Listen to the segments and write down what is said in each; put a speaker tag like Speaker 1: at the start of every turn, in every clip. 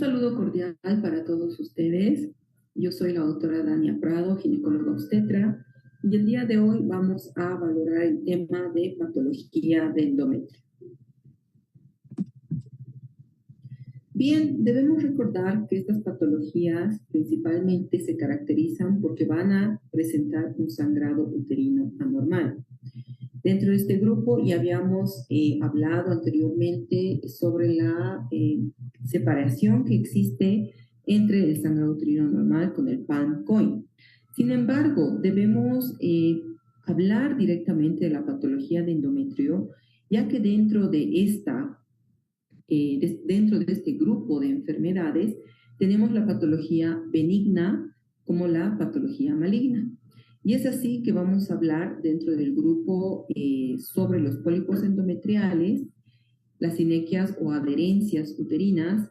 Speaker 1: saludo cordial para todos ustedes. Yo soy la doctora Dania Prado, ginecóloga obstetra, y el día de hoy vamos a valorar el tema de patología de endometrio. Bien, debemos recordar que estas patologías principalmente se caracterizan porque van a presentar un sangrado uterino anormal. Dentro de este grupo ya habíamos hablado anteriormente sobre la separación que existe entre el sangrado uterino normal con el PAN-COIN. Sin embargo, debemos hablar directamente de la patología de endometrio, ya que dentro de este grupo de enfermedades tenemos la patología benigna como la patología maligna. Y es así que vamos a hablar dentro del grupo sobre los pólipos endometriales, las sinequias o adherencias uterinas,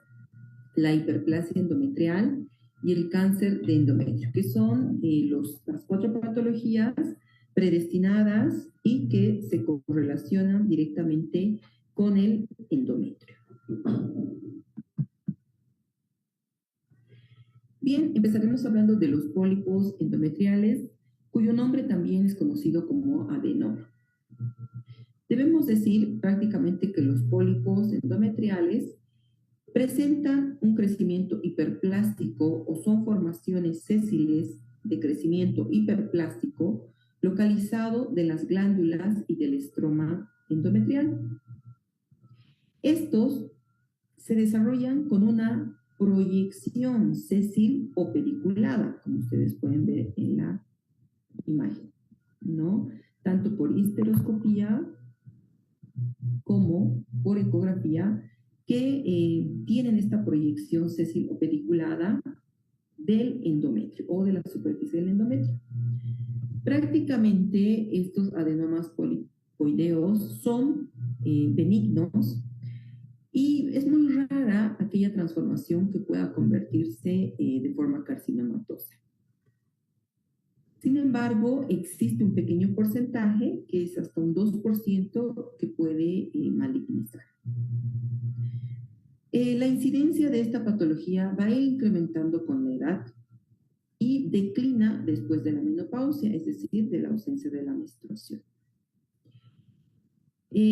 Speaker 1: la hiperplasia endometrial y el cáncer de endometrio, que son las 4 patologías predestinadas y que se correlacionan directamente con el endometrio. Bien, empezaremos hablando de los pólipos endometriales, cuyo nombre también es conocido como adenoma. Debemos decir prácticamente que los pólipos endometriales presentan un crecimiento hiperplástico o son formaciones sésiles de crecimiento hiperplástico localizado de las glándulas y del estroma endometrial. Estos se desarrollan con una proyección sésil o pediculada, como ustedes pueden ver en la imagen, ¿no? Tanto por histeroscopía como por ecografía, que tienen esta proyección sésil o pediculada del endometrio o de la superficie del endometrio. Prácticamente estos adenomas polipoideos son benignos y es muy rara aquella transformación que pueda convertirse de forma carcinomatosa. Sin embargo, existe un pequeño porcentaje, que es hasta un 2%, que puede malignizar. La incidencia de esta patología va a ir incrementando con la edad y declina después de la menopausia, es decir, de la ausencia de la menstruación.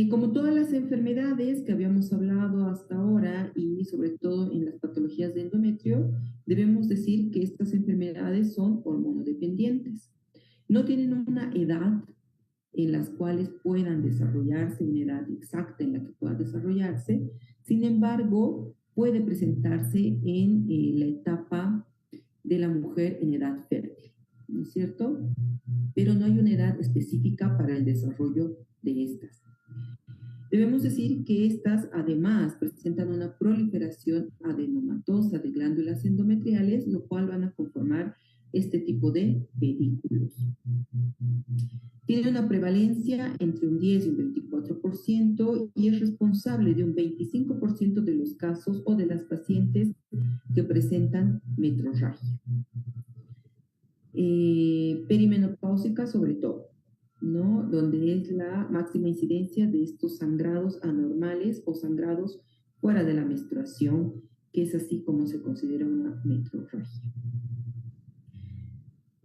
Speaker 1: Como todas las enfermedades que habíamos hablado hasta ahora y sobre todo en las patologías de endometrio, debemos decir que estas enfermedades son hormonodependientes. No tienen una edad en las cuales puedan desarrollarse, una edad exacta en la que puedan desarrollarse. Sin embargo, puede presentarse en la etapa de la mujer en edad fértil, ¿no es cierto? Pero no hay una edad específica para el desarrollo de estas. Debemos decir que estas además presentan una proliferación adenomatosa de glándulas endometriales, lo cual van a conformar este tipo de pedículos. Tiene una prevalencia entre un 10 y un 24% y es responsable de un 25% de los casos o de las pacientes que presentan metrorragia. Perimenopáusica sobre todo, ¿no? Donde es la máxima incidencia de estos sangrados anormales o sangrados fuera de la menstruación, que es así como se considera una metrorragia.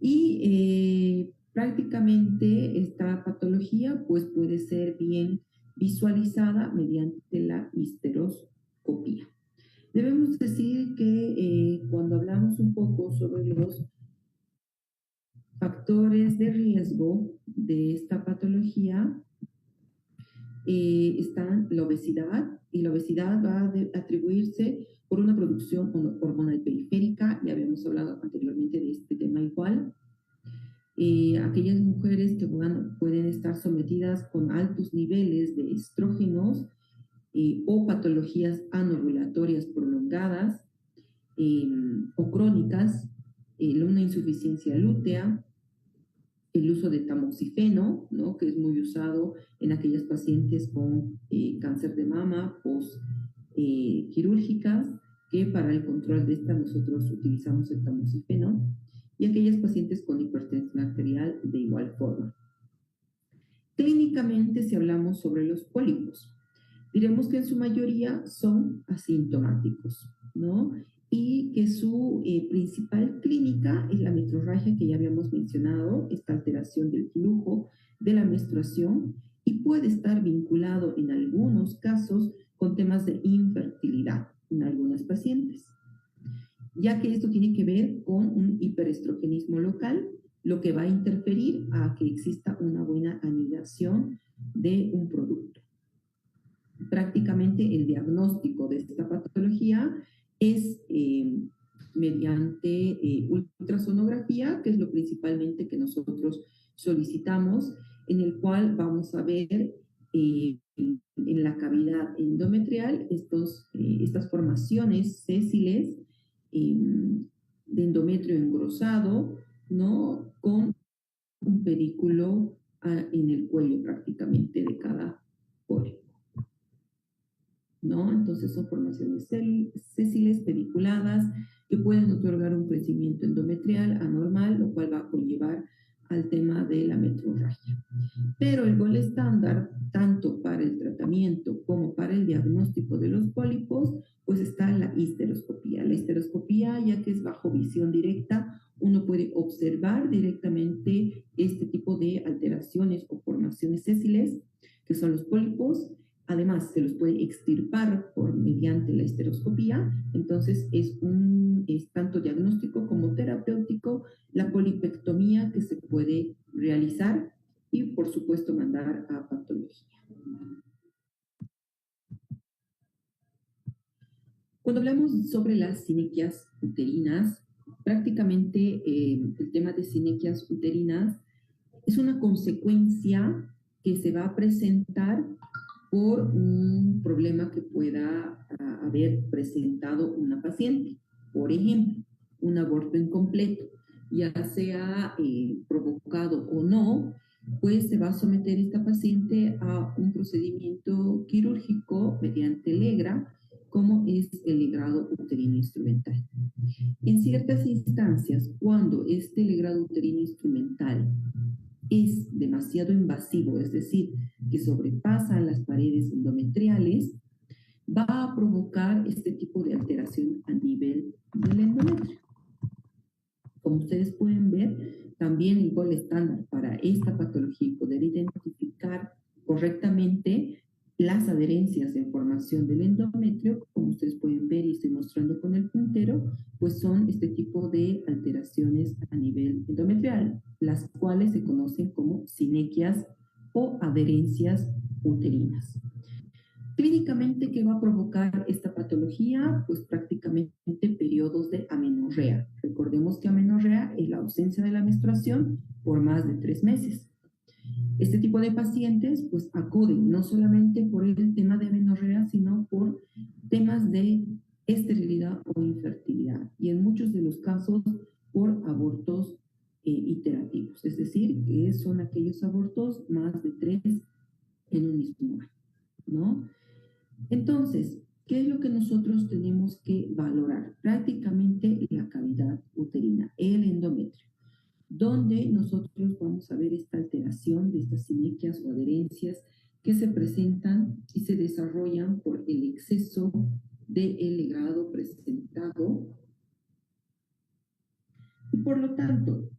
Speaker 1: Y prácticamente esta patología pues puede ser bien visualizada mediante la histeroscopía. Debemos decir que cuando hablamos un poco sobre los factores de riesgo de esta patología, está la obesidad, y la obesidad va a atribuirse por una producción hormonal periférica. Ya habíamos hablado anteriormente de este tema igual. Aquellas mujeres que pueden estar sometidas con altos niveles de estrógenos o patologías anovulatorias prolongadas o crónicas, una insuficiencia lútea, el uso de tamoxifeno, ¿no? Que es muy usado en aquellas pacientes con cáncer de mama quirúrgicas, que para el control de esta nosotros utilizamos el tamoxifeno, y aquellas pacientes con hipertensión arterial de igual forma. Clínicamente, si hablamos sobre los pólipos, diremos que en su mayoría son asintomáticos. ¿no? Y que su principal clínica es la metrorragia que ya habíamos mencionado, esta alteración del flujo de la menstruación, y puede estar vinculado en algunos casos con temas de infertilidad en algunas pacientes, ya que esto tiene que ver con un hiperestrogenismo local, lo que va a interferir a que exista una buena anidación de un producto. Prácticamente el diagnóstico de esta patología es mediante ultrasonografía, que es lo principalmente que nosotros solicitamos, en el cual vamos a ver en la cavidad endometrial estas formaciones sésiles de endometrio engrosado, ¿no? Con un pedículo en el cuello prácticamente de cada pólipo, ¿no? Entonces son formaciones sésiles pediculadas que pueden otorgar un crecimiento endometrial anormal, lo cual va a conllevar al tema de la metrorragia. Pero el gol estándar, tanto para el tratamiento como para el diagnóstico de los pólipos, pues está la histeroscopía. La histeroscopía, ya que es bajo visión directa, uno puede observar directamente este tipo de alteraciones o formaciones sésiles, que son los pólipos. Además, se los puede extirpar mediante la histeroscopía. Entonces, es tanto diagnóstico como terapéutico la polipectomía que se puede realizar y, por supuesto, mandar a patología. Cuando hablamos sobre las sinequias uterinas, prácticamente el tema de sinequias uterinas es una consecuencia que se va a presentar por un problema que pueda haber presentado una paciente. Por ejemplo, un aborto incompleto, ya sea provocado o no, pues se va a someter esta paciente a un procedimiento quirúrgico mediante legra, como es el legrado uterino instrumental. En ciertas instancias, cuando este legrado uterino instrumental es demasiado invasivo, es decir, que sobrepasa las paredes endometriales, va a provocar este tipo de alteración a nivel del endometrio. Como ustedes pueden ver, también el gol estándar para esta patología y poder identificar correctamente las adherencias en formación del endometrio, como ustedes pueden ver y estoy mostrando con el puntero, pues son este tipo de alteraciones a nivel endometrial, las cuales se conocen como sinequias o adherencias uterinas. Clínicamente, ¿qué va a provocar esta patología? Pues prácticamente periodos de amenorrea. Recordemos que amenorrea es la ausencia de la menstruación por más de 3 meses. Este tipo de pacientes pues acuden no solamente por el tema de amenorrea, sino por temas de esterilidad o infertilidad, y en muchos de los casos por abortos iterativos, es decir, que son aquellos abortos más de 3 en un mismo año, ¿no? Entonces, ¿qué es lo que nosotros tenemos que valorar? Prácticamente la cavidad uterina, el endometrio, donde nosotros vamos a ver esta alteración de estas sinequias o adherencias que se presentan y se desarrollan por el exceso del legrado presentado. Y por lo tanto,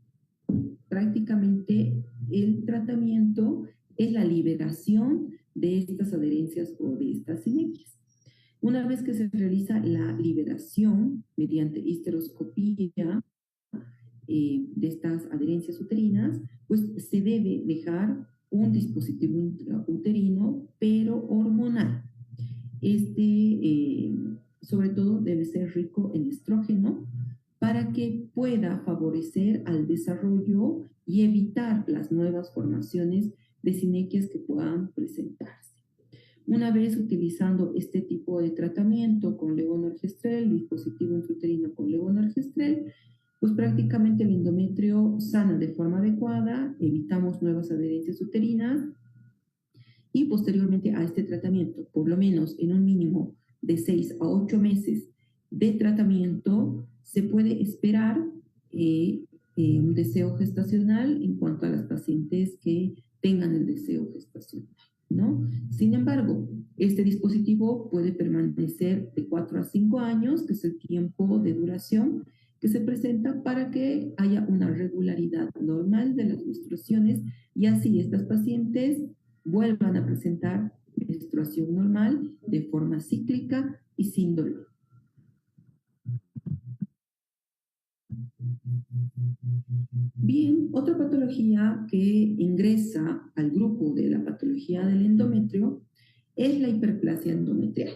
Speaker 1: prácticamente el tratamiento es la liberación de estas adherencias o de estas sinequias. Una vez que se realiza la liberación mediante histeroscopía de estas adherencias uterinas, pues se debe dejar un dispositivo intrauterino, pero hormonal. Sobre todo, debe ser rico en estrógeno para que pueda favorecer al desarrollo y evitar las nuevas formaciones de sinequias que puedan presentarse. Una vez utilizando este tipo de tratamiento con levonorgestrel, dispositivo intrauterino con levonorgestrel, pues prácticamente el endometrio sana de forma adecuada, evitamos nuevas adherencias uterinas y posteriormente a este tratamiento, por lo menos en un mínimo de 6 a 8 meses de tratamiento, se puede esperar un deseo gestacional en cuanto a las pacientes que tengan el deseo gestacional, ¿no? Sin embargo, Este dispositivo puede permanecer de 4 a 5 años, que es el tiempo de duración que se presenta para que haya una regularidad normal de las menstruaciones y así estas pacientes vuelvan a presentar menstruación normal de forma cíclica y sin dolor. Bien, otra patología que ingresa al grupo de la patología del endometrio es la hiperplasia endometrial.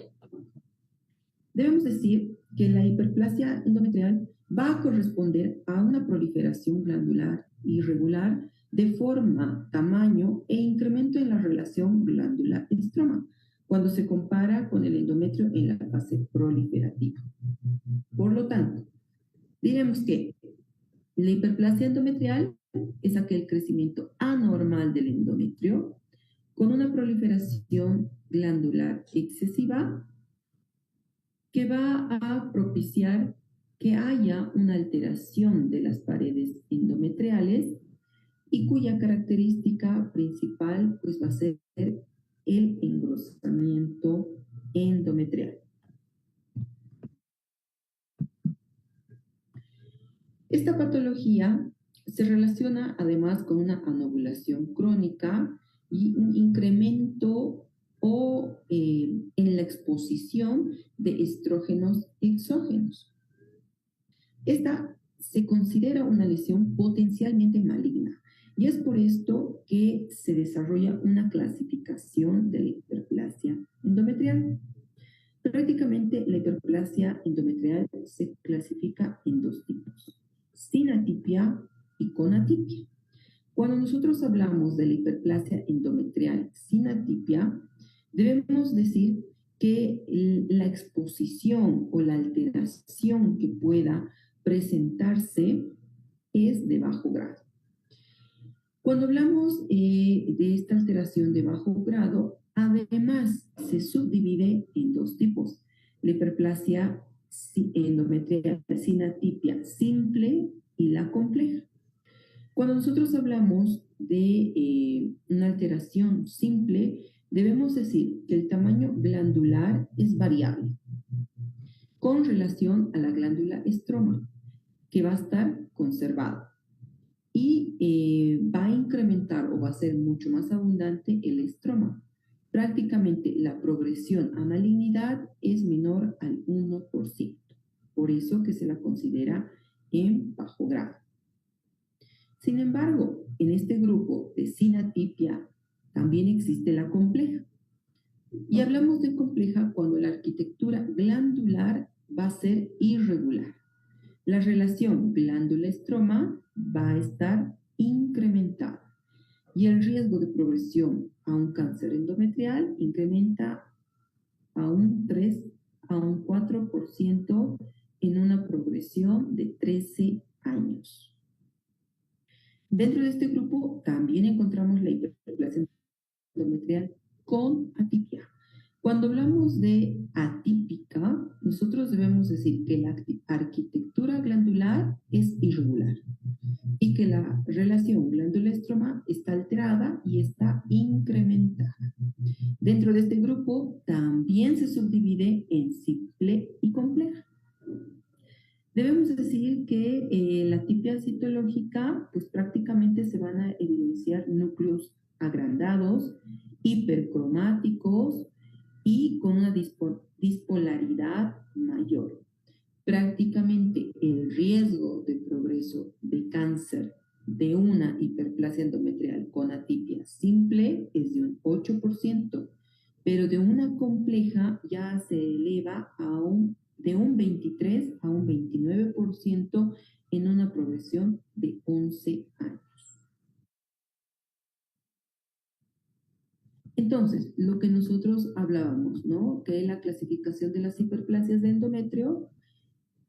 Speaker 1: Debemos decir que la hiperplasia endometrial va a corresponder a una proliferación glandular irregular de forma, tamaño e incremento en la relación glándula-estroma cuando se compara con el endometrio en la fase proliferativa. Por lo tanto, diremos que la hiperplasia endometrial es aquel crecimiento anormal del endometrio con una proliferación glandular excesiva que va a propiciar que haya una alteración de las paredes endometriales y cuya característica principal pues, va a ser el engrosamiento endometrial. Esta patología se relaciona además con una anovulación crónica y un incremento en la exposición de estrógenos exógenos. Esta se considera una lesión potencialmente maligna y es por esto que se desarrolla una clasificación de la hiperplasia endometrial. Prácticamente la hiperplasia endometrial se clasifica en dos tipos, sin atipia y con atipia. Cuando nosotros hablamos de la hiperplasia endometrial sin atipia, debemos decir que la exposición o la alteración que pueda presentarse es de bajo grado. Cuando hablamos de esta alteración de bajo grado, además se subdivide en dos tipos, la hiperplasia endometrial sin atipia simple y la compleja. Cuando nosotros hablamos de una alteración simple, debemos decir que el tamaño glandular es variable con relación a la glándula estroma, que va a estar conservada y va a incrementar o va a ser mucho más abundante el estroma. Prácticamente la progresión a malignidad es menor al 1%, por eso que se la considera en bajo grado. Sin embargo, en este grupo de sin atipia también existe la compleja. Y hablamos de compleja cuando la arquitectura glandular va a ser irregular. La relación glándula-estroma va a estar incrementada y el riesgo de progresión a un cáncer endometrial incrementa a un 3 a un 4% en una progresión de 13 años. Dentro de este grupo también encontramos la hiperplasia endometrial con atipia. Cuando hablamos de atípica, nosotros debemos decir que la arquitectura glandular es irregular y que la relación glándula-estroma está alterada y está incrementada. Dentro de este grupo también se subdivide en simple y compleja. Debemos decir que la atipia citológica, pues prácticamente se van a evidenciar núcleos agrandados, hipercromáticos y con una dispolaridad mayor. Prácticamente el riesgo de progreso de cáncer de una hiperplasia endometrial con atipia simple es de un 8%, pero de una compleja ya se eleva de un 23 a un 29% en una progresión de 11 años. Entonces, lo que nosotros hablábamos, ¿no? Que la clasificación de las hiperplasias de endometrio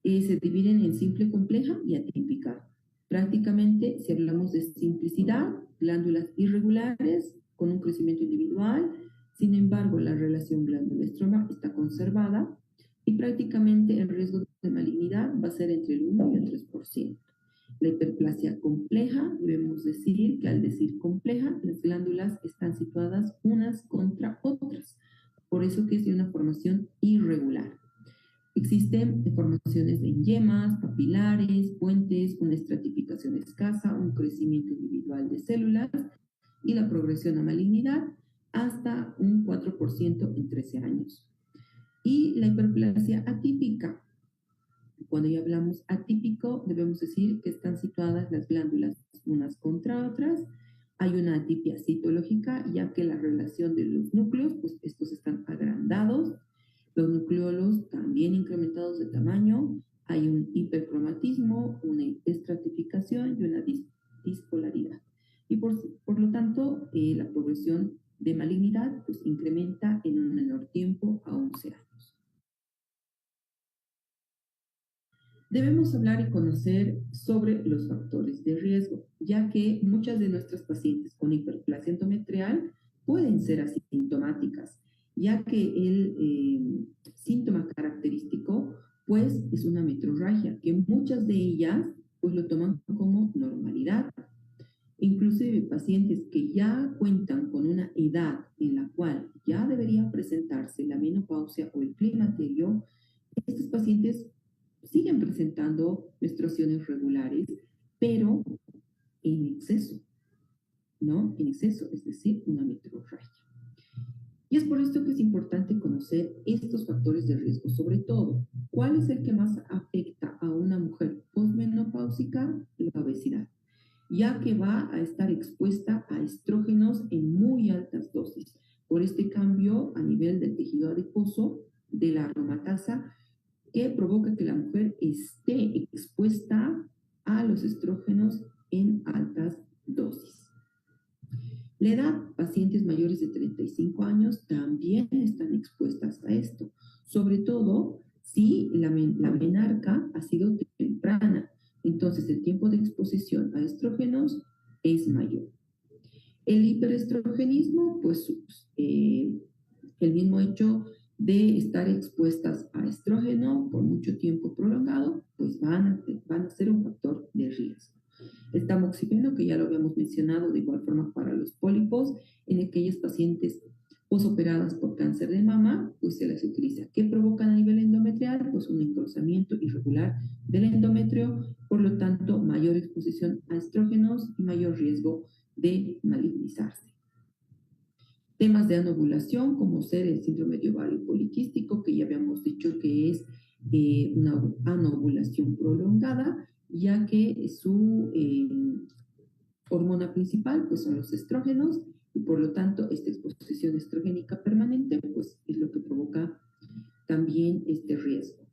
Speaker 1: se dividen en simple, compleja y atípica. Prácticamente, si hablamos de simplicidad, glándulas irregulares con un crecimiento individual, sin embargo, la relación glándula-estroma está conservada y prácticamente el riesgo de malignidad va a ser entre el 1 y el 3%. La hiperplasia compleja, debemos decir que al decir compleja, las glándulas están situadas unas contra otras, por por eso que es de una formación irregular. Existen deformaciones en yemas, papilares, puentes, una estratificación escasa, un crecimiento individual de células y la progresión a malignidad hasta un 4% en 13 años. Y la hiperplasia atípica. Cuando ya hablamos atípico, debemos decir que están situadas las glándulas unas contra otras. Hay una atipia citológica, ya que la relación de los núcleos, pues estos están agrandados, los nucleolos también incrementados de tamaño, hay un hipercromatismo, una estratificación y una dispolaridad. Y por lo tanto, la progresión de malignidad pues, incrementa en un menor tiempo a 11 años. Debemos hablar y conocer sobre los factores de riesgo, ya que muchas de nuestras pacientes con hiperplasia endometrial pueden ser asintomáticas, ya que el síntoma característico pues es una metrorragia, que muchas de ellas pues lo toman como normalidad. Inclusive pacientes que ya cuentan con una edad en la cual ya debería presentarse la menopausia o el climaterio, estos pacientes siguen presentando menstruaciones regulares, pero en exceso, ¿no? En exceso, es decir, una metrorragia. Y es por esto que es importante conocer estos factores de riesgo, sobre todo, ¿cuál es el que más afecta a una mujer posmenopáusica? La obesidad, ya que va a estar expuesta a estrógenos en muy altas dosis. Por este cambio a nivel del tejido adiposo, de la aromatasa, que provoca que la mujer esté expuesta a los estrógenos en altas dosis. La edad, pacientes mayores de 35 años también están expuestas a esto, sobre todo si la menarca ha sido temprana. Entonces el tiempo de exposición a estrógenos es mayor. El hiperestrogenismo, pues el mismo hecho de estar expuestas a estrógeno por mucho tiempo prolongado, pues van a ser un factor de riesgo. El tamoxifeno, que ya lo habíamos mencionado de igual forma para los pólipos, en aquellas pacientes posoperadas por cáncer de mama, pues se les utiliza. ¿Qué provocan a nivel endometrial? Pues un engrosamiento irregular del endometrio, por lo tanto, mayor exposición a estrógenos y mayor riesgo de malignizarse. Temas de anovulación, como ser el síndrome de ovario poliquístico, que ya habíamos dicho que es una anovulación prolongada, ya que su hormona principal pues, son los estrógenos, y por lo tanto esta exposición estrogénica permanente pues, es lo que provoca también este riesgo.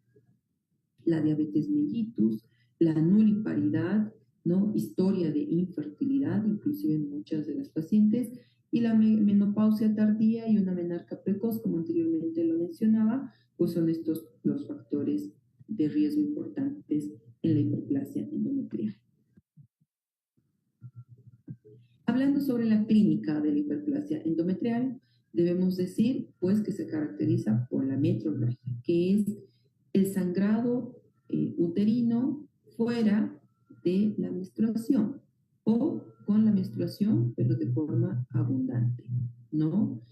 Speaker 1: La diabetes mellitus, la nuliparidad, ¿no? Historia de infertilidad, inclusive en muchas de las pacientes, y la menopausia tardía y una menarca precoz, como anteriormente lo mencionaba, pues son estos los factores de riesgo importantes en la hiperplasia endometrial. Hablando sobre la clínica de la hiperplasia endometrial, debemos decir pues que se caracteriza por la metrorragia, que es el sangrado uterino fuera de la menstruación o con la menstruación, pero de forma abundante, ¿no?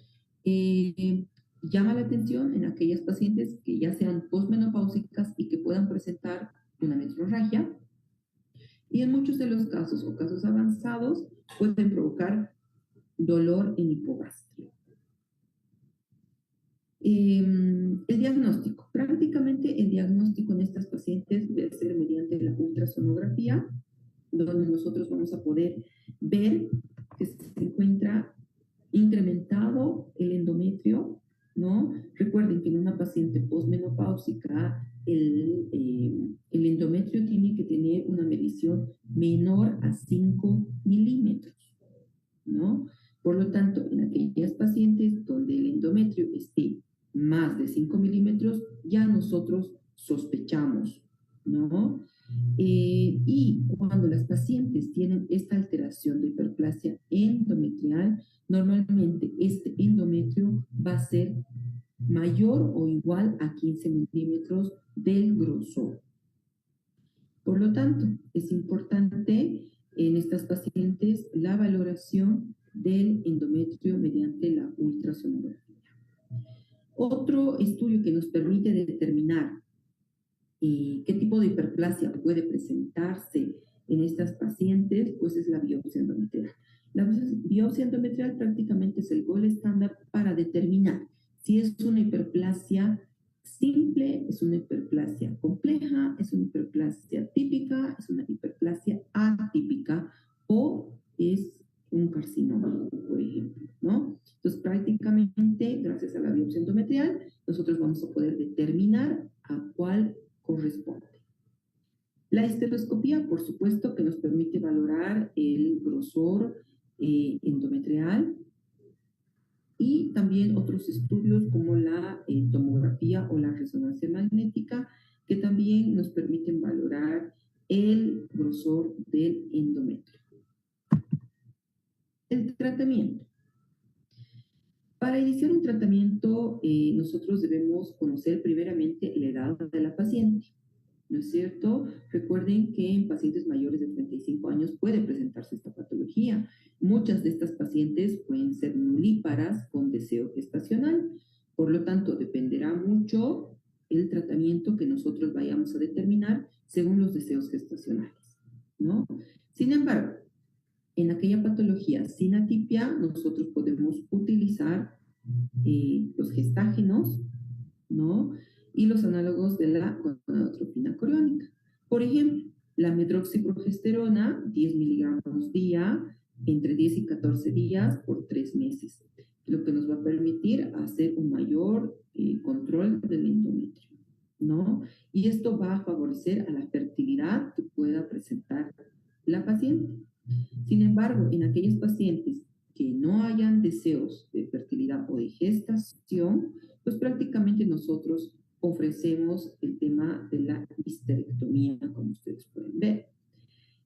Speaker 1: Llama la atención en aquellas pacientes que ya sean posmenopáusicas y que puedan presentar una metrorragia, y en muchos de los casos o casos avanzados pueden provocar dolor en hipogastria. El diagnóstico. Prácticamente el diagnóstico en estas pacientes debe ser mediante la ultrasonografía, donde nosotros vamos a poder ver que se encuentra incrementado el endometrio, ¿no? Recuerden que en una paciente posmenopáusica el endometrio tiene que tener una medición menor a 5 milímetros, ¿no? Por lo tanto, en aquellas pacientes donde el endometrio esté más de 5 milímetros, ya nosotros sospechamos, ¿no? Y cuando las pacientes tienen esta alteración de hiperplasia endometrial, normalmente este endometrio va a ser mayor o igual a 15 milímetros del grosor. Por lo tanto, es importante en estas pacientes la valoración del endometrio mediante la ultrasonografía. Otro estudio que nos permite determinar qué tipo de hiperplasia puede presentarse en estas pacientes, pues es la biopsia endometrial. La biopsia endometrial prácticamente es el gol estándar para determinar si es una hiperplasia simple, es una hiperplasia compleja, es una hiperplasia típica, es una hiperplasia atípica o es un carcinoma, por ejemplo, ¿no? Entonces, prácticamente, gracias a la biopsia endometrial, nosotros vamos a poder determinar a cuál corresponde. La histeroscopía, por supuesto, que nos permite valorar el grosor endometrial y también otros estudios como la tomografía o la resonancia magnética que también nos permiten valorar el grosor del endometrio. El tratamiento. Para iniciar un tratamiento, nosotros debemos conocer primeramente la edad de la paciente. ¿No es cierto? Recuerden que en pacientes mayores de 35 años puede presentarse esta patología. Muchas de estas pacientes pueden ser nulíparas con deseo gestacional. Por lo tanto, dependerá mucho el tratamiento que nosotros vayamos a determinar según los deseos gestacionales, ¿no? Sin embargo, en aquella patología sin atipia, nosotros podemos utilizar los gestágenos, ¿no? Y los análogos de la gonadotropina coriónica. Por ejemplo, la medroxiprogesterona, 10 miligramos día, entre 10 y 14 días por 3 meses, lo que nos va a permitir hacer un mayor control del endometrio, ¿no? Y esto va a favorecer a la fertilidad que pueda presentar la paciente. Sin embargo, en aquellos pacientes que no hayan deseos de fertilidad o de gestación, pues prácticamente nosotros ofrecemos el tema de la histerectomía, como ustedes pueden ver.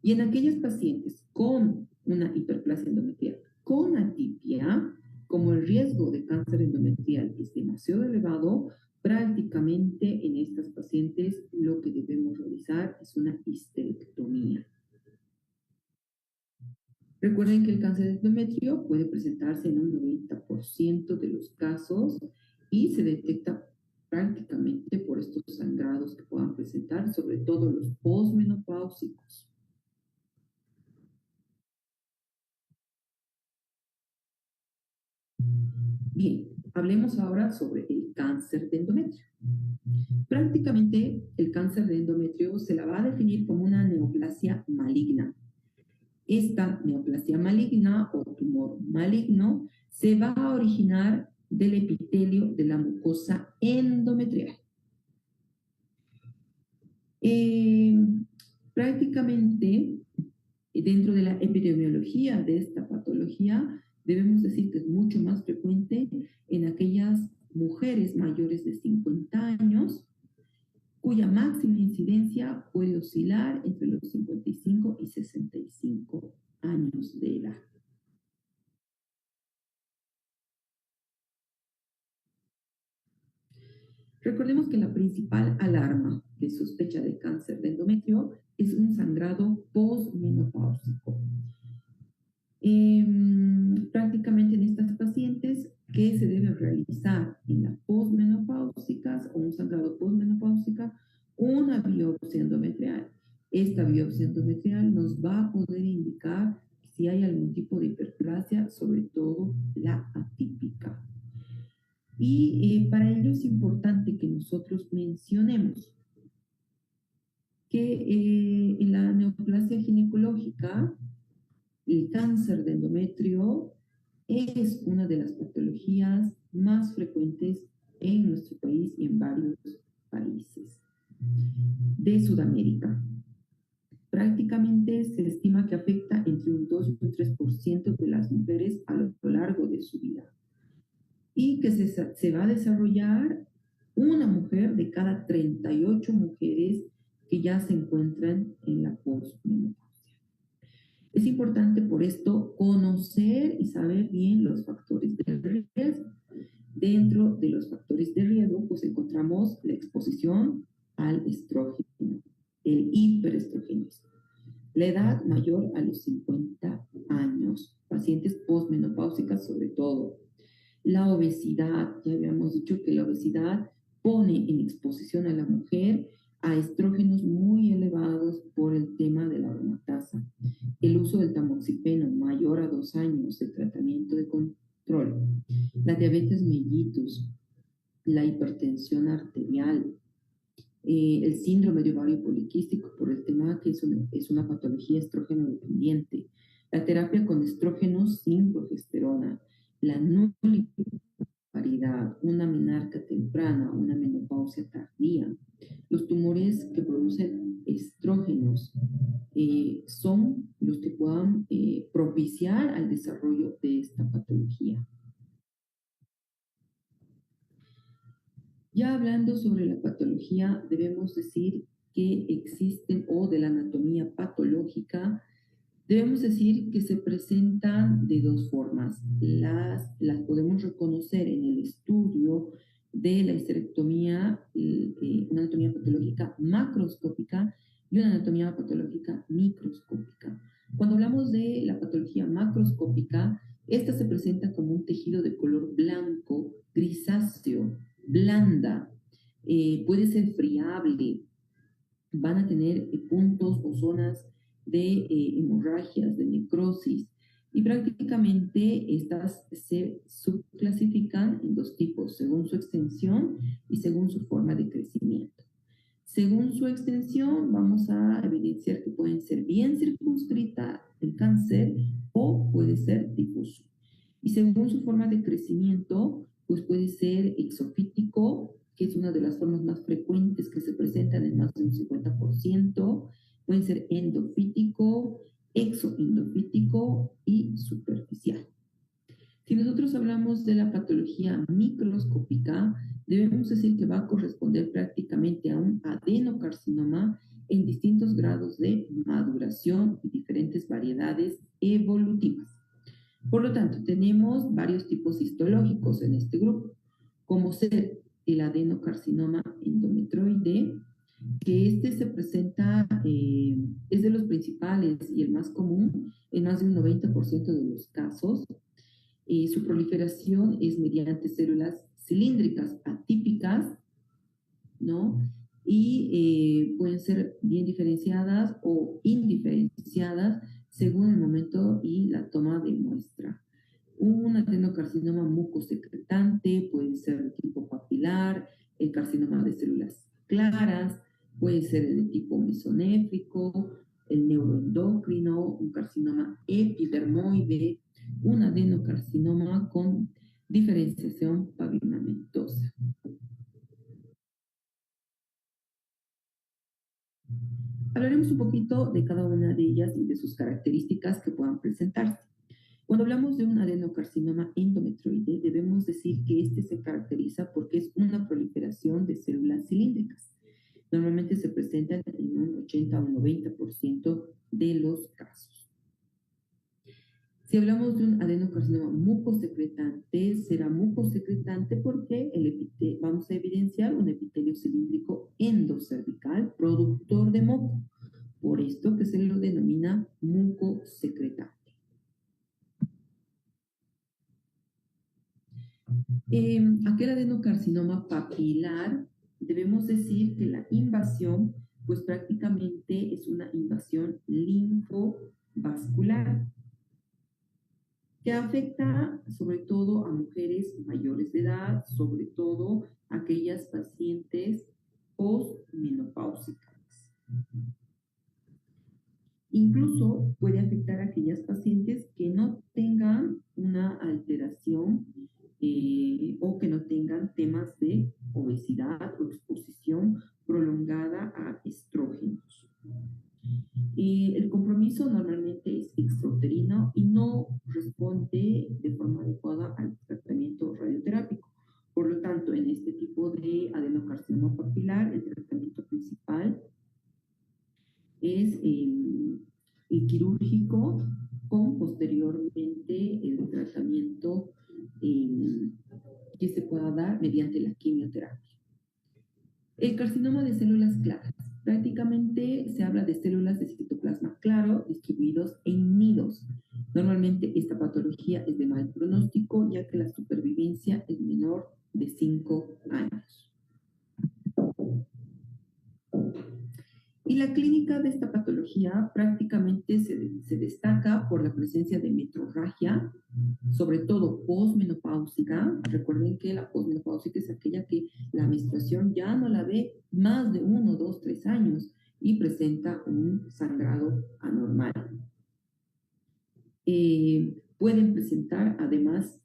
Speaker 1: Y en aquellas pacientes con una hiperplasia endometrial con atipia, como el riesgo de cáncer endometrial es demasiado elevado, prácticamente en estas pacientes lo que debemos realizar es una histerectomía. Recuerden que el cáncer de endometrio puede presentarse en un 90% de los casos y se detecta prácticamente por estos sangrados que puedan presentar, sobre todo los posmenopáusicos. Bien, hablemos ahora sobre el cáncer de endometrio. Prácticamente el cáncer de endometrio se la va a definir como una neoplasia maligna. Esta neoplasia maligna o tumor maligno se va a originar del epitelio de la mucosa endometrial. Prácticamente, dentro de la epidemiología de esta patología, debemos decir que es mucho más frecuente en aquellas mujeres mayores de 50 años, cuya máxima incidencia puede oscilar entre los 55 y 65 años de edad. Recordemos que la principal alarma de sospecha de cáncer de endometrio es un sangrado posmenopáusico. Prácticamente en estas pacientes, ¿qué se debe realizar en la posmenopáusicas o un sangrado posmenopáusica? Una biopsia endometrial. Esta biopsia endometrial nos va a poder indicar si hay algún tipo de hiperplasia, sobre todo la atípica. Y para ello es importante que nosotros mencionemos que en la neoplasia ginecológica, el cáncer de endometrio es una de las patologías más frecuentes en nuestro país y en varios países de Sudamérica. Prácticamente se estima que afecta entre un 2 y un 3% de las mujeres a lo largo de su vida. Y que se va a desarrollar una mujer de cada 38 mujeres que ya se encuentran en la posmenopausia. Es importante por esto conocer y saber bien los factores de riesgo. Dentro de los factores de riesgo, pues encontramos la exposición al estrógeno, el hiperestrogenismo, la edad mayor a los 50 años, pacientes posmenopáusicas sobre todo, La obesidad, ya habíamos dicho que la obesidad pone en exposición a la mujer a estrógenos muy elevados por el tema de la aromatasa. El uso del tamoxifeno mayor a 2 años de tratamiento de control, la diabetes mellitus, la hipertensión arterial, el síndrome de ovario poliquístico por el tema que es una patología estrógeno dependiente, la terapia con estrógenos sin progesterona, la nulliparidad, una menarca temprana, una menopausia tardía. Los tumores que producen estrógenos son los que puedan propiciar al desarrollo de esta patología. Ya hablando sobre la patología, debemos decir que existen, o de la anatomía patológica, debemos decir que se presentan de dos formas. Las podemos reconocer en el estudio de la histerectomía, una anatomía patológica macroscópica y una anatomía patológica microscópica. Cuando hablamos de la patología macroscópica, esta se presenta como un tejido de color blanco, grisáceo, blanda, puede ser friable, van a tener puntos o zonas de hemorragias, de necrosis, y prácticamente estas se subclasifican en dos tipos, según su extensión y según su forma de crecimiento. Según su extensión, vamos a evidenciar que pueden ser bien circunscrita el cáncer o puede ser difuso. Y según su forma de crecimiento, pues puede ser exofítico, que es una de las formas más frecuentes que se presentan en más de un 50%, pueden ser endofítico, exoendofítico y superficial. Si nosotros hablamos de la patología microscópica, debemos decir que va a corresponder prácticamente a un adenocarcinoma en distintos grados de maduración y diferentes variedades evolutivas. Por lo tanto, tenemos varios tipos histológicos en este grupo, como ser el adenocarcinoma endometrioide, que este se presenta, es de los principales y el más común en más de un 90% de los casos. Su proliferación es mediante células cilíndricas atípicas, ¿no? Y pueden ser bien diferenciadas o indiferenciadas según el momento y la toma de muestra. Un adenocarcinoma mucosecretante puede ser de tipo papilar, el carcinoma de células claras, puede ser el de tipo mesonéfrico, el neuroendocrino, un carcinoma epidermoide, un adenocarcinoma con diferenciación pavimamentosa. Hablaremos un poquito de cada una de ellas y de sus características que puedan presentarse. Cuando hablamos de un adenocarcinoma endometrioide, debemos decir que este se caracteriza porque es una proliferación de células cilíndricas. Normalmente se presentan en un 80 o un 90% de los casos. Si hablamos de un adenocarcinoma mucosecretante, será mucosecretante porque vamos a evidenciar un epitelio cilíndrico endocervical productor de moco. Por esto que se lo denomina mucosecretante. Aquel adenocarcinoma papilar, debemos decir que la invasión, pues prácticamente es una invasión linfovascular que afecta sobre todo a mujeres mayores de edad, sobre todo aquellas pacientes postmenopáusicas. Incluso puede afectar a aquellas pacientes que no tengan una alteración o que no tengan temas de obesidad o exposición prolongada a estrógenos. El compromiso normalmente es extrauterino y no responde de forma adecuada al tratamiento radioterápico. Por lo tanto, en este tipo de adenocarcinoma papilar, el tratamiento principal es el quirúrgico con posteriormente el tratamiento que se pueda dar mediante la quimioterapia. El carcinoma de células claras. Prácticamente se habla de células de citoplasma claro distribuidos en nidos. Normalmente esta patología es de mal pronóstico, ya que la supervivencia es menor de 5 años. Y la clínica de esta patología prácticamente se destaca por la presencia de metrorragia, sobre todo posmenopáusica. Recuerden que la posmenopáusica es aquella que la menstruación ya no la ve más de 1, 2, 3 años y presenta un sangrado anormal. Pueden presentar además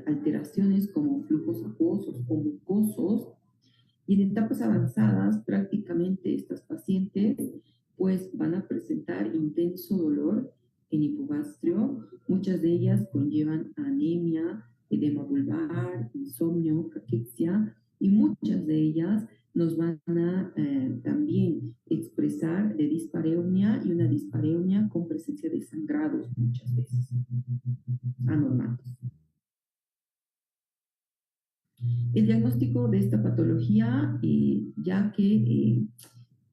Speaker 1: alteraciones como flujos acuosos o mucosos, y en etapas avanzadas prácticamente estas pacientes pues van a presentar intenso dolor en hipogastrio. Muchas de ellas conllevan anemia, edema vulvar, insomnio, caquexia, y muchas de ellas nos van a también expresar de dispareunia, y una dispareunia con presencia de sangrados muchas veces anormales. El diagnóstico de esta patología, ya que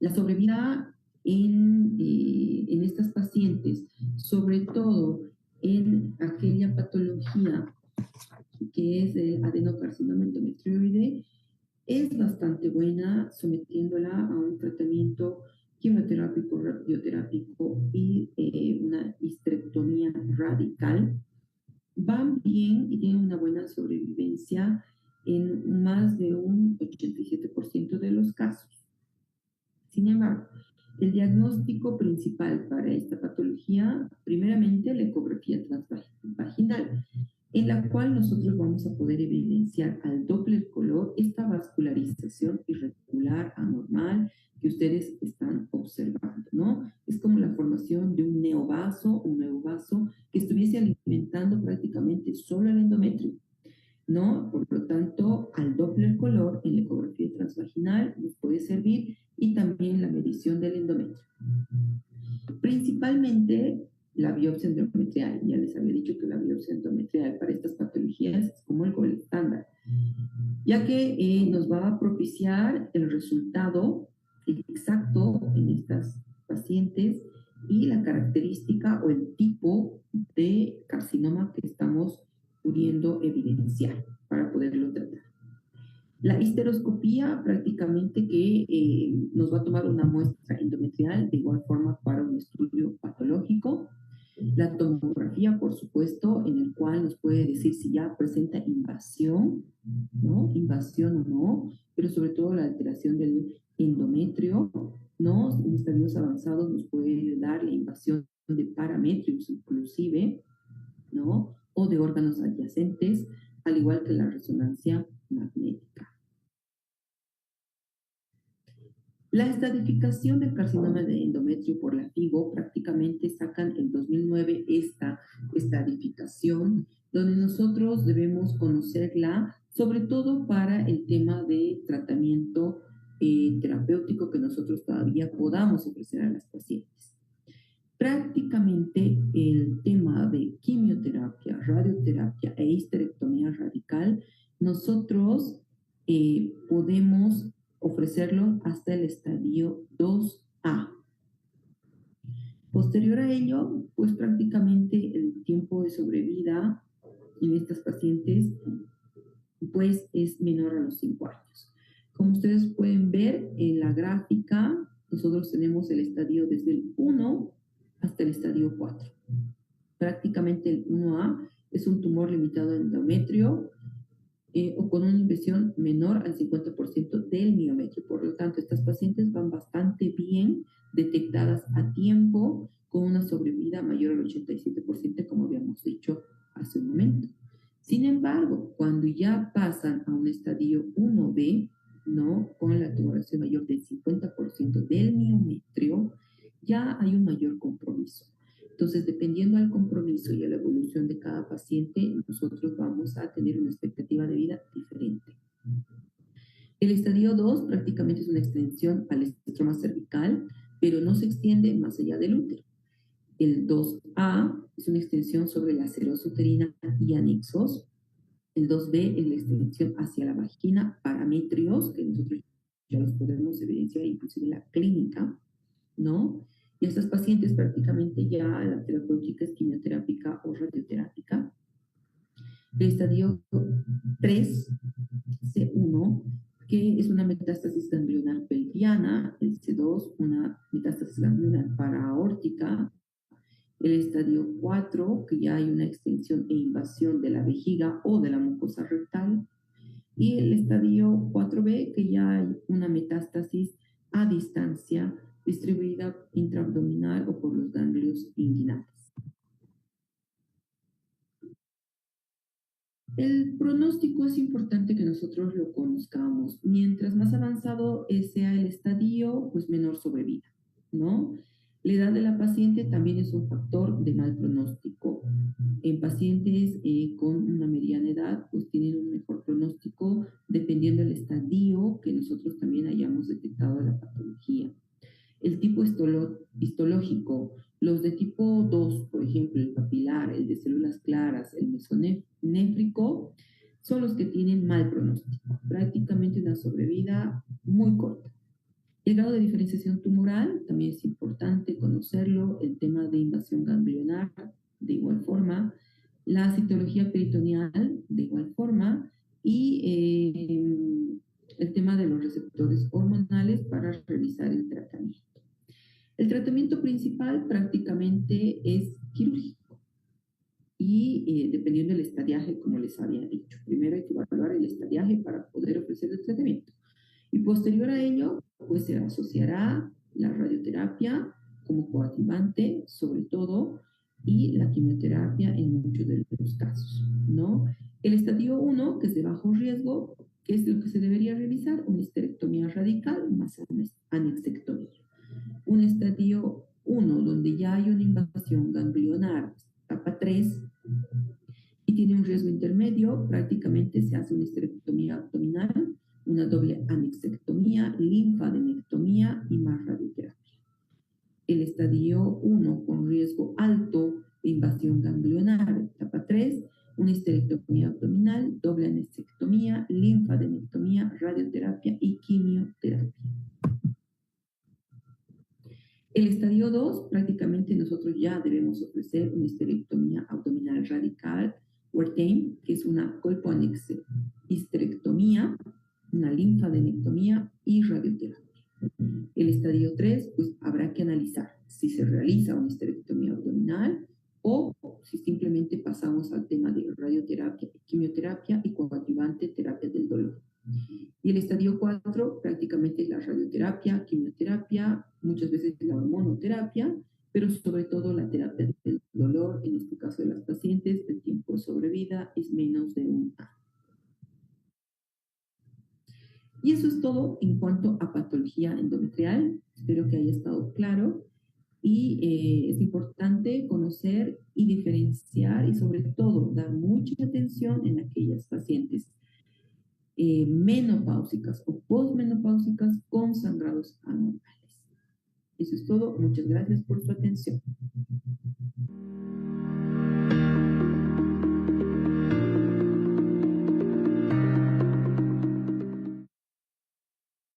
Speaker 1: la sobrevida en estas pacientes, sobre todo en aquella patología que es el adenocarcinoma endometrioide, es bastante buena, sometiéndola a un tratamiento quimioterápico, radioterápico y una histerectomía radical. Van bien y tienen una buena sobrevivencia en más de un 87% de los casos. Sin embargo, el diagnóstico principal para esta patología, primeramente la ecografía transvaginal, en la cual nosotros vamos a poder evidenciar al Doppler color esta vascularización irregular, anormal, que ustedes están observando, ¿no? Es como la formación de un neovaso, un nuevo vaso, que estuviese alimentando prácticamente solo el endometrio, ¿no? Por lo tanto, al Doppler color en la ecografía transvaginal nos puede servir, y también la medición del endometrio. Principalmente la biopsia endometrial. Ya les había dicho que la biopsia endometrial para estas patologías es como el gold estándar, ya que nos va a propiciar el resultado exacto en estas pacientes y la característica o el tipo de carcinoma que estamos pudiendo evidenciar para poderlo tratar. La histeroscopía prácticamente que nos va a tomar una muestra endometrial de igual forma para un estudio patológico. La tomografía, por supuesto, en el cual nos puede decir si ya presenta invasión, ¿no? Invasión o no, pero sobre todo la alteración del endometrio, ¿no? En estadios avanzados nos puede dar la invasión de parametrios inclusive, ¿no? O de órganos adyacentes, al igual que la resonancia magnética. La estratificación del carcinoma de endometrio por la FIGO prácticamente sacan en 2009 esta estratificación, donde nosotros debemos conocerla, sobre todo para el tema de tratamiento terapéutico que nosotros todavía podamos ofrecer a las pacientes. Prácticamente el tema de quimioterapia, radioterapia e histerectomía radical, nosotros podemos ofrecerlo hasta el estadio 2A. Posterior a ello, pues prácticamente el tiempo de sobrevida en estas pacientes pues es menor a los 5 años. Como ustedes pueden ver en la gráfica, nosotros tenemos el estadio desde el 1 hasta el estadio 4. Prácticamente el 1A es un tumor limitado en endometrio, o con una invasión menor al 50% del miometrio. Por lo tanto, estas pacientes van bastante bien detectadas a tiempo, con una sobrevida mayor al 87%, como habíamos dicho hace un momento. Sin embargo, cuando ya pasan a un estadio 1B, ¿no? Con la tumoración mayor del 50% del miometrio, ya hay un mayor compromiso. Entonces, dependiendo del compromiso y a la evolución de cada paciente, nosotros vamos a tener una expectativa de vida diferente. El estadio 2 prácticamente es una extensión al estroma cervical, pero no se extiende más allá del útero. El 2A es una extensión sobre la serosa uterina y anexos. El 2B es la extensión hacia la vagina, parametrios, que nosotros ya los podemos evidenciar inclusive en la clínica, ¿no? Y a estas pacientes prácticamente ya la terapéutica es quimioterápica o radioterápica. El estadio 3, C1, que es una metástasis ganglionar pelviana, el C2, una metástasis ganglionar paraórtica, el estadio 4, que ya hay una extensión e invasión de la vejiga o de la mucosa rectal, y el estadio 4B, que ya hay una metástasis a distancia distribuida intraabdominal o por los ganglios inguinales. El pronóstico es importante que nosotros lo conozcamos. Mientras más avanzado sea el estadio, pues menor sobrevida, ¿no? La edad de la paciente también es un factor de mal pronóstico. En pacientes con una mediana edad, pues tienen un mejor pronóstico dependiendo del estadio que nosotros también hayamos detectado de la patología. El tipo histológico, los de tipo 2, por ejemplo, el papilar, el de células claras, el mesonéfrico, son los que tienen mal pronóstico, prácticamente una sobrevida muy corta. El grado de diferenciación tumoral también es importante conocerlo, el tema de invasión ganglionar de igual forma, la citología peritoneal de igual forma y el tema de los receptores hormonales para realizar el tratamiento. El tratamiento principal prácticamente es quirúrgico y dependiendo del estadiaje, como les había dicho. Primero hay que evaluar el estadiaje para poder ofrecer el tratamiento. Y posterior a ello, pues se asociará la radioterapia como coadyuvante, sobre todo, y la quimioterapia en muchos de los casos, ¿no? El estadio 1, que es de bajo riesgo, ¿qué es lo que se debería realizar? Una histerectomía radical más anexectomía. Un estadio 1, donde ya hay una invasión ganglionar, etapa 3, y tiene un riesgo intermedio, prácticamente se hace una histerectomía abdominal, una doble anexectomía, linfadenectomía y más radioterapia. El estadio 1 con riesgo alto de invasión ganglionar, etapa 3, una histerectomía abdominal, doble anexectomía, linfadenectomía, radioterapia y quimioterapia. El estadio 2, prácticamente nosotros ya debemos ofrecer una histerectomía abdominal radical, Wertheim, que es una colpohisterectomía, una linfadenectomía y radioterapia. El estadio 3, pues habrá que analizar si se realiza una histerectomía abdominal o si simplemente pasamos al tema de radioterapia, quimioterapia y coadyuvante terapia del dolor. Y el estadio 4 prácticamente es la radioterapia, quimioterapia, muchas veces la hormonoterapia, pero sobre todo la terapia del dolor, en este caso de las pacientes, el tiempo de sobrevida es menos de un año. Y eso es todo en cuanto a patología endometrial. Espero que haya estado claro. Y es importante conocer y diferenciar y sobre todo dar mucha atención en aquellas pacientes menopáusicas o posmenopáusicas con sangrados anormales. Eso es todo. Muchas gracias por su atención.